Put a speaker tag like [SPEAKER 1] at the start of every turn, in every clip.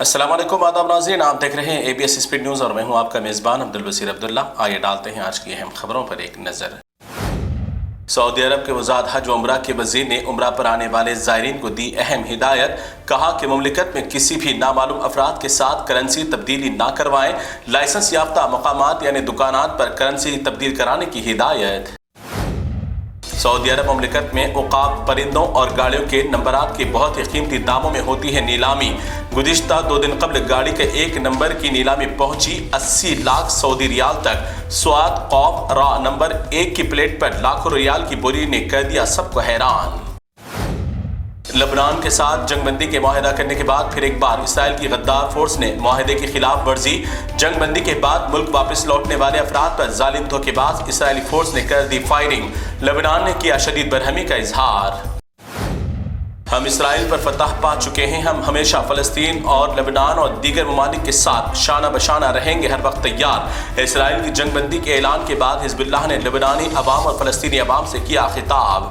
[SPEAKER 1] अस्सलाम वालेकुम आदाब नाज़रीन, आप देख रहे हैं ABS स्पीड न्यूज़ और मैं हूं आपका मेज़बान अब्दुल बसीर अब्दुल्ला। आइए डालते हैं आज की अहम खबरों पर एक नज़र। सऊदी अरब के वज़ारत हज व उम्रा के वज़ीर ने उम्रा पर आने वाले ज़ायरीन को दी अहम हिदायत। कहा कि मुमलिकत में किसी भी नामालूम अफराद के साथ करेंसी तब्दीली ना करवाएं। लाइसेंस याफ्ता मकामात यानी दुकानात पर करेंसी तब्दील कराने की हिदायत। सऊदी अरब मुमलिकत में उकाब, परिंदों और गाड़ियों के नंबरात की बहुत ही कीमती दामों में होती है नीलामी। गुज़िश्ता 2 दिन कबल गाड़ी के एक नंबर की नीलामी पहुंची 80 लाख सऊदी रियाल तक। स्वाद कौफ रा नंबर 1 की प्लेट पर लाखों रियाल की बोली ने कर दिया सबको हैरान। लेबनान के साथ जंगबंदी के मुआहदा करने के बाद फिर एक बार इसराइल की गद्दार फोर्स ने मुआहदे की खिलाफ वर्जी। जंगबंदी के बाद मुल्क वापस लौटने वाले अफराद पर जालिम धोखेबाज इसराइली फोर्स ने कर दी फायरिंग। लेबनान ने किया शदीद बरहमी का इजहार। हम इसराइल पर फतह पा चुके हैं। हम हमेशा फ़लस्तीन और लेबनान और दीगर ममालिक के साथ शाना बशाना रहेंगे, हर वक्त तैयार। इसराइल की जंगबंदी के ऐलान के बाद हिज़्बुल्लाह ने लेबनानी अवाम और फ़लस्तीनी अवाम से किया खिताब।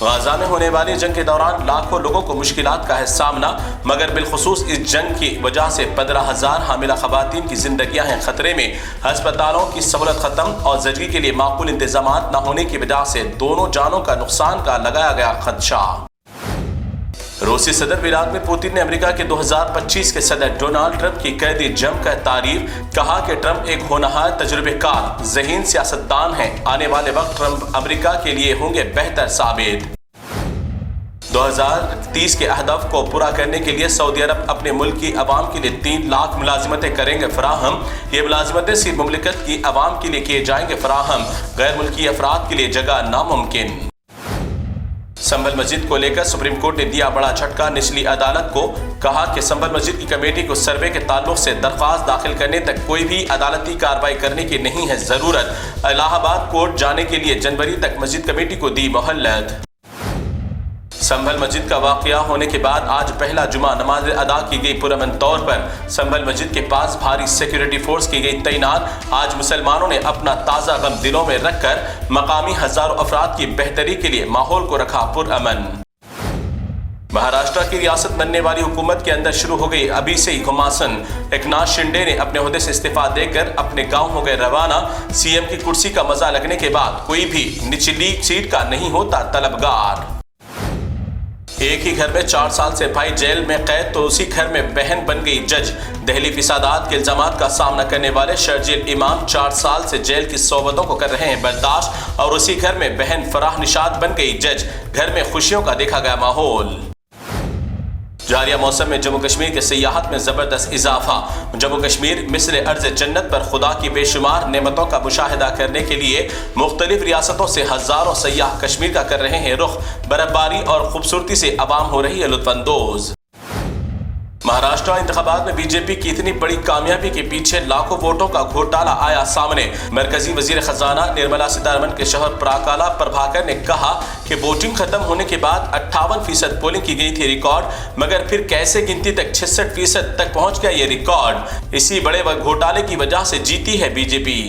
[SPEAKER 1] गाज़ा में होने वाली जंग के दौरान लाखों लोगों को मुश्किलात का है सामना, मगर बिलखुसूस इस जंग की वजह से 15,000 हामिला ख़वातीन की जिंदगियां हैं खतरे में। अस्पतालों की सहूलत ख़त्म और ज़िंदगी के लिए माकूल इंतजामात न होने की वजह से दोनों जानों का नुकसान का लगाया गया खदशा। रूसी सदर व्लादिमीर पुतिन ने अमेरिका के 2025 के सदर डोनाल्ड ट्रंप की कर दी जमकर तारीफ। कहा कि ट्रंप एक होनहार, तजुर्बेकार, ज़हीन सियासतदान हैं। आने वाले वक्त ट्रंप अमेरिका के लिए होंगे बेहतर साबित। 2030 के अहदफ को पूरा करने के लिए सऊदी अरब अपने मुल्क की अवाम के लिए 3 लाख मुलाजिमतें करेंगे फराहम। ये मुलाजिमतें सिर्फ मुमलिकत की अवाम के लिए किए जाएंगे फराहम, गैर मुल्की अफराद के लिए जगह नामुमकिन। संभल मस्जिद को लेकर सुप्रीम कोर्ट ने दिया बड़ा झटका निचली अदालत को। कहा कि संभल मस्जिद की कमेटी को सर्वे के ताल्लुक से दरख्वास्त दाखिल करने तक कोई भी अदालती कार्रवाई करने की नहीं है जरूरत। इलाहाबाद कोर्ट जाने के लिए जनवरी तक मस्जिद कमेटी को दी मोहलत। संभल मस्जिद का वाकया होने के बाद आज पहला जुमा नमाज अदा की गई पुरअमन तौर पर। संभल मस्जिद के पास भारी सिक्योरिटी फोर्स की गई तैनात। आज मुसलमानों ने अपना ताज़ा गम दिलों में रखकर मकामी हजारों अफराद की बेहतरी के लिए माहौल को रखा पुरअमन। महाराष्ट्र की रियासत बनने वाली हुकूमत के अंदर शुरू हो गई अभी से ही घुमासन। एकनाथ शिंदे ने अपने ओहदे से इस्तीफा देकर अपने गांव हो गए रवाना। सीएम की कुर्सी का मजा लगने के बाद कोई भी निचली सीट का नहीं होता तलबगार। एक ही घर में 4 साल से भाई जेल में कैद तो उसी घर में बहन बन गई जज। दहली फिसादात के इल्जामात का सामना करने वाले शर्जील इमाम 4 साल से जेल की सोबतों को कर रहे हैं बर्दाश्त और उसी घर में बहन फराह निशात बन गई जज। घर में खुशियों का देखा गया माहौल। जारिया मौसम में जम्मू कश्मीर के सियाहत में जबरदस्त इजाफा। जम्मू कश्मीर मिस्र अर्ज़ जन्नत पर खुदा की बेशुमार नेमतों का मुशाहिदा करने के लिए मुख्तलिफ रियासतों से हजारों सयाह कश्मीर का कर रहे हैं रुख। बर्फबारी और खूबसूरती से अवाम हो रही है लुत्फानंदोज। महाराष्ट्र इंतखाबात में बीजेपी की इतनी बड़ी कामयाबी के पीछे लाखों वोटों का घोटाला आया सामने। मरकजी वजीर खजाना निर्मला सीतारमण के शौहर प्राकाला प्रभाकर ने कहा कि वोटिंग खत्म होने के बाद 58% पोलिंग की गई थी रिकॉर्ड, मगर फिर कैसे गिनती तक 66% तक पहुंच गया ये रिकॉर्ड। इसी बड़े घोटाले की वजह से जीती है बीजेपी।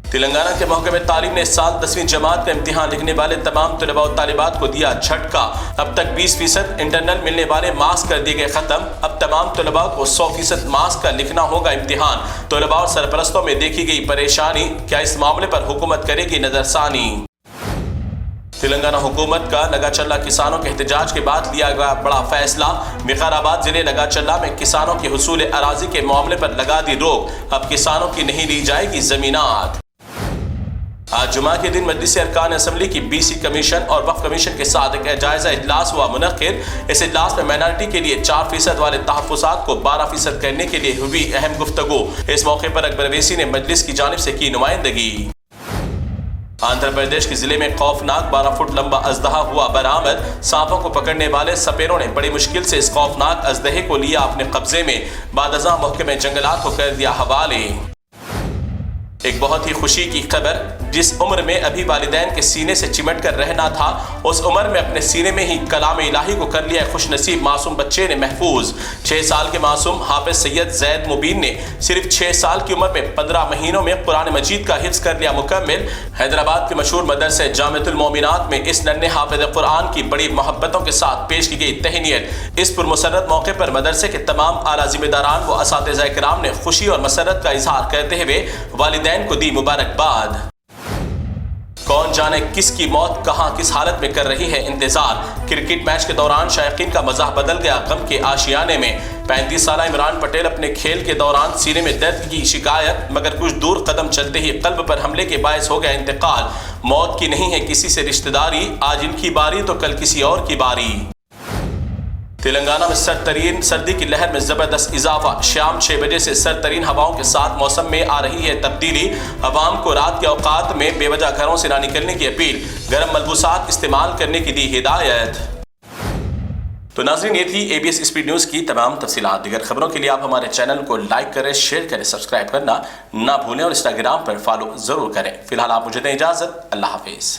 [SPEAKER 1] तेलंगाना के महकमे तालीम ने इस साल 10वीं जमात का इम्तिहान लिखने वाले तमाम तलबा और तालिबात को दिया झटका। अब तक 20% इंटरनल मिलने वाले मार्क्स कर दिए गए खत्म। अब तमाम तलबा को 100% मार्क्स का लिखना होगा इम्तिहान। तलबा और सरपरस्तों में देखी गई परेशानी, क्या इस मामले पर हुकूमत करेगी नजरसानी? तेलंगाना हुकूमत का लगाचल्ला किसानों के एहतजाज के बाद लिया गया बड़ा फैसला। विकाराबाद जिले लगाचल्ला में किसानों के हुसूल अराजी के मामले पर लगा दी रोक। अब किसानों की नहीं ली जाएगी जमीनात। आज जुमा के दिन मजलिस अरकान असम्बली की BC कमीशन और वक्फ कमीशन के साथ एक जायजा इजलास हुआ मुनक्किद। इस इजलास में माइनॉरिटी के लिए 4% वाले तहफ़्फ़ुज़ात को 12% करने के लिए हुई अहम गुफ्तगू। इस मौके पर अकबर अवैसी ने मजलिस की जानिब से की नुमाइंदगी। आंध्र प्रदेश के जिले में खौफनाक 12 फुट लंबा अजदहा हुआ बरामद। सांपों को पकड़ने वाले सपेरों ने बड़ी मुश्किल से इस खौफनाक अजदहे को लिया अपने कब्जे में। बादशाह महकमे जंगलात को कर दिया हवाले। ایک بہت ہی خوشی کی خبر، جس عمر میں ابھی والدین کے سینے سے چمٹ کر رہنا تھا، اس عمر میں اپنے سینے میں ہی کلام الہی کو کر لیا خوش نصیب معصوم بچے نے محفوظ۔ 6 سال کے معصوم حافظ سید زید مبین نے صرف 6 سال کی عمر میں 15 مہینوں میں قرآن مجید کا حفظ کر لیا مکمل۔ حیدرآباد کے مشہور مدرسے جامعۃ المومنات میں اس ننھے حافظ قرآن کی بڑی محبتوں کے ساتھ پیش کی گئی تہنیت۔ اس پرمسرت موقع پر مدرسے کے تمام اعلیٰ ذمہ داران و اساتذہ کرام نے خوشی اور مسرت کا اظہار کرتے ہوئے والدین کو دی مبارکباد۔ کون جانے کس کی موت کہاں کس حالت میں کر رہی ہے انتظار۔ کرکٹ میچ کے دوران شائقین کا مزاح بدل گیا غم کے آشیانے میں۔ 35 سالہ عمران پٹیل اپنے کھیل کے دوران سینے میں درد کی شکایت، مگر کچھ دور قدم چلتے ہی قلب پر حملے کے باعث ہو گیا انتقال۔ موت کی نہیں ہے کسی سے رشتہ داری، آج ان کی باری تو کل کسی اور کی باری۔ تلنگانہ میں سرترین سردی کی لہر میں زبردست اضافہ، شام 6 بجے سے سرترین ہواؤں کے ساتھ موسم میں آ رہی ہے تبدیلی۔ عوام کو رات کے اوقات میں بے وجہ گھروں سے نہ نکلنے کی اپیل، گرم ملبوسات استعمال کرنے کی دی ہدایت۔ تو ناظرین، یہ تھی ABS اسپیڈ نیوز کی تمام تفصیلات۔ دیگر خبروں کے لیے آپ ہمارے چینل کو لائک کریں، شیئر کریں، سبسکرائب کرنا نہ بھولیں اور انسٹاگرام پر فالو ضرور کریں۔ فی الحال آپ مجھے دیں اجازت، اللہ حافظ۔